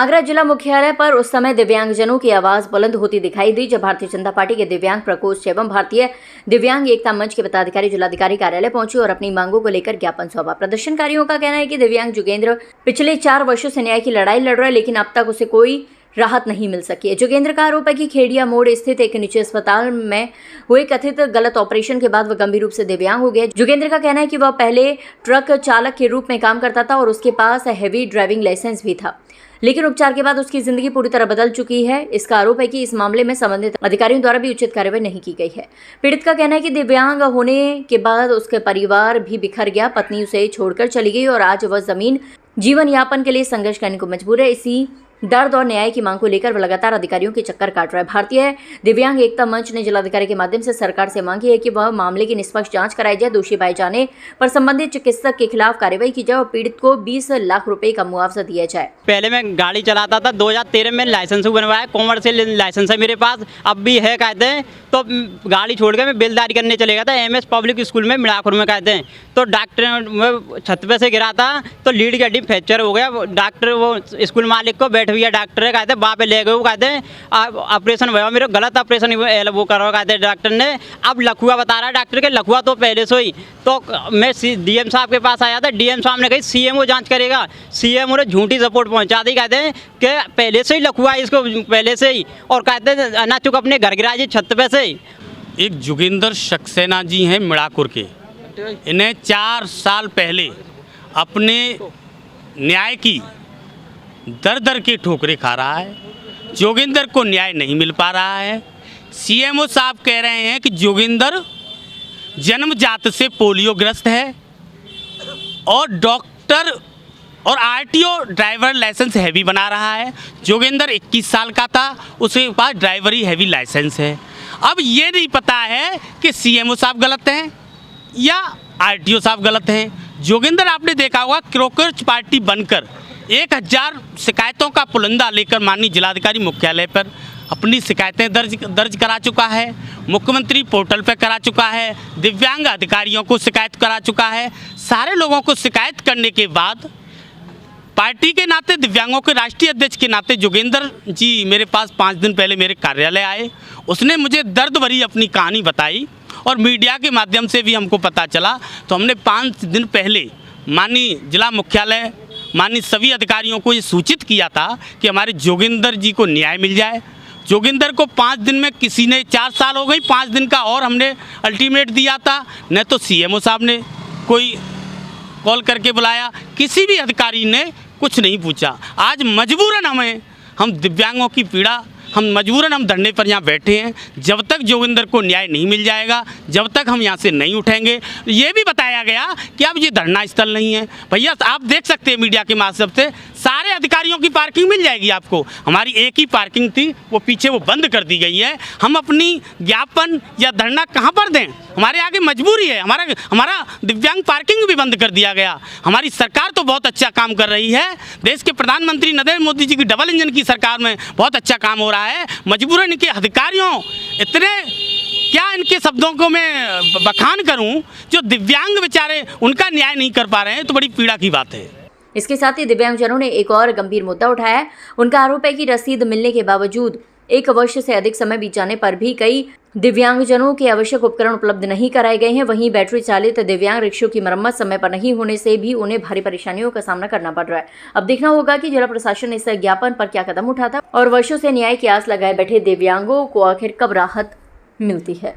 आगरा जिला मुख्यालय पर उस समय दिव्यांगजनों की आवाज बुलंद होती दिखाई दी जब भारतीय जनता पार्टी के दिव्यांग प्रकोष्ठ एवं भारतीय दिव्यांग एकता मंच के पदाधिकारी जिलाधिकारी कार्यालय पहुंचे और अपनी मांगों को लेकर ज्ञापन सौंपा। प्रदर्शनकारियों का कहना है कि दिव्यांग जोगेंद्र पिछले 4 वर्षों से न्याय की लड़ाई लड़ रहा है, लेकिन अब तक उसे कोई राहत नहीं मिल सकी है। जोगेंद्र का आरोप है कि खेड़िया मोड़ स्थित एक निजी अस्पताल में हुए कथित गलत ऑपरेशन के बाद वह गंभीर रूप से दिव्यांग हो गया। जोगेंद्र का कहना है कि वह पहले ट्रक चालक के रूप में काम करता था और उसके पास हैवी ड्राइविंग लाइसेंस भी था, लेकिन उपचार के बाद उसकी जिंदगी पूरी तरह बदल चुकी है। इसका आरोप है कि इस मामले में संबंधित अधिकारियों द्वारा भी उचित कार्रवाई नहीं की गई है। पीड़ित का कहना है कि दिव्यांग होने के बाद उसके परिवार भी बिखर गया, पत्नी उसे छोड़कर चली गई और आज वह जमीन जीवन यापन के लिए संघर्ष करने को मजबूर है। इसी दर्द और न्याय की मांग को लेकर वह लगातार अधिकारियों के चक्कर काट रहा है। भारतीय दिव्यांग एकता मंच ने जिलाधिकारी के माध्यम से सरकार से मांगी है कि वह मामले की निष्पक्ष जांच कराई जाए, दोषी पाए जाने पर संबंधित चिकित्सक के खिलाफ कार्रवाई की जाए और पीड़ित को 20 लाख रुपए का मुआवजा दिया जाए। पहले मैं गाड़ी चलाता था, 2013 में लाइसेंस बनवाया, कॉमर्शियल लाइसेंस है मेरे पास, अब भी है कहते हैं। तो गाड़ी छोड़ के मैं बेलदारी करने चले गया था MS पब्लिक स्कूल में मिड़ाखुर में कहते हैं। तो डॉक्टर मैं छत पे से गिरा था तो लीड की हड्डी फ्रैक्चर हो गया। डॉक्टर वो स्कूल मालिक को बैठ भैया डॉक्टर है कहते वहाँ पे ले गए, वो कहते हैं ऑपरेशन हुआ, मेरे गलत ऑपरेशन वो करो कहते डॉक्टर ने। अब लखुआ बता रहा है डॉक्टर के, लखुआ तो पहले से ही। तो मैं DM साहब के पास आया था, DM साहब ने कही CMO जांच करेगा, CMO ने झूठी रिपोर्ट पहुंचा दी, कहते हैं कि पहले से ही लखुआ इसको पहले से ही, और कहते हैं ना चुक अपने घर गिरा जी छत पे से। एक जोगेंद्र सक्सेना जी हैं मिड़ाकुर के, इन्हें 4 साल पहले अपने न्याय की दर दर के ठोकरे खा रहा है। जोगेंद्र को न्याय नहीं मिल पा रहा है। CMO साहब कह रहे हैं कि जोगेंद्र जन्मजात से पोलियोग्रस्त है और डॉक्टर और RTO ड्राइवर लाइसेंस हैवी बना रहा है। जोगेंद्र 21 साल का था, उसके पास ड्राइवरी हैवी लाइसेंस है। अब ये नहीं पता है कि CMO साहब गलत हैं या RTO साहब गलत हैं। जोगेंद्र आपने देखा होगा क्रोकर्च पार्टी बनकर 1000 शिकायतों का पुलंदा लेकर माननीय जिलाधिकारी मुख्यालय पर अपनी शिकायतें दर्ज करा चुका है, मुख्यमंत्री पोर्टल पर करा चुका है, दिव्यांग अधिकारियों को शिकायत करा चुका है। सारे लोगों को शिकायत करने के बाद पार्टी के नाते, दिव्यांगों के राष्ट्रीय अध्यक्ष के नाते जोगेंद्र जी मेरे पास 5 दिन पहले मेरे कार्यालय आए। उसने मुझे दर्द भरी अपनी कहानी बताई और मीडिया के माध्यम से भी हमको पता चला। तो हमने 5 दिन पहले माननीय जिला मुख्यालय, माननीय सभी अधिकारियों को ये सूचित किया था कि हमारे जोगेंद्र जी को न्याय मिल जाए। जोगेंद्र को 5 दिन में किसी ने, 4 साल हो गई, 5 दिन का और हमने अल्टीमेट दिया था। न तो CMO साहब ने कोई कॉल करके बुलाया, किसी भी अधिकारी ने कुछ नहीं पूछा। आज मजबूरन हम दिव्यांगों की पीड़ा, हम मजबूरन धरने पर यहाँ बैठे हैं। जब तक जोगेंद्र को न्याय नहीं मिल जाएगा, जब तक हम यहाँ से नहीं उठेंगे। ये भी बताया गया कि अब ये धरना स्थल नहीं है। भैया आप देख सकते हैं मीडिया के माध्यम से, सारे अधिकारियों की पार्किंग मिल जाएगी आपको। हमारी एक ही पार्किंग थी, वो पीछे वो बंद कर दी गई है। हम अपनी ज्ञापन या धरना कहाँ पर दें? हमारे आगे मजबूरी है। हमारा दिव्यांग पार्किंग भी बंद कर दिया गया। हमारी सरकार तो बहुत अच्छा काम कर रही है। देश के प्रधानमंत्री नरेंद्र मोदी जी की डबल इंजन की सरकार में बहुत अच्छा काम हो रहा है। मजबूरन इनके अधिकारियों, इतने क्या इनके शब्दों को मैं बखान करूं, जो दिव्यांग बेचारे उनका न्याय नहीं कर पा रहे हैं, तो बड़ी पीड़ा की बात है। इसके साथ ही दिव्यांगजनों ने एक और गंभीर मुद्दा उठाया। उनका आरोप है कि रसीद मिलने के बावजूद 1 वर्ष से अधिक समय बीत जाने पर भी कई दिव्यांगजनों के आवश्यक उपकरण उपलब्ध नहीं कराए गए हैं। वहीं बैटरी चालित दिव्यांग रिक्शों की मरम्मत समय पर नहीं होने से भी उन्हें भारी परेशानियों का सामना करना पड़ रहा है। अब देखना होगा कि जिला प्रशासन इस ज्ञापन पर क्या कदम उठाता और वर्षों से न्याय की आस लगाए बैठे दिव्यांगों को आखिर कब राहत मिलती है।